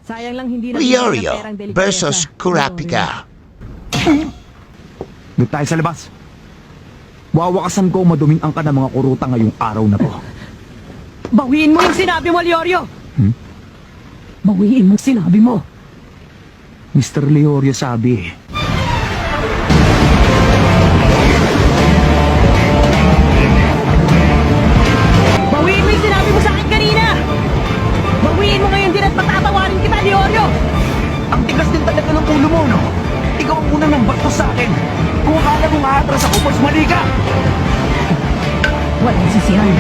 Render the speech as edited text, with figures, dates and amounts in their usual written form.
Sayang lang hindi na Leorio versus Kurapika. Doon tayo sa labas. Wawakasan ko maduming ang ka ng mga kuruta ngayong araw na to. Bawiin mo yung sinabi mo, Leorio! Bawiin mo yung sinabi mo. Mr. Leorio sabi, Bawiin mo yung sinabi mo sa akin kanina! Bawiin mo ngayon din at patatawarin kita, Leorio! ang tigas din talaga ng ulo mo, no? Ikaw ang unang nang bastos sa akin. Kung akala mo maatras ako, mas mali ka. Walang sisihan.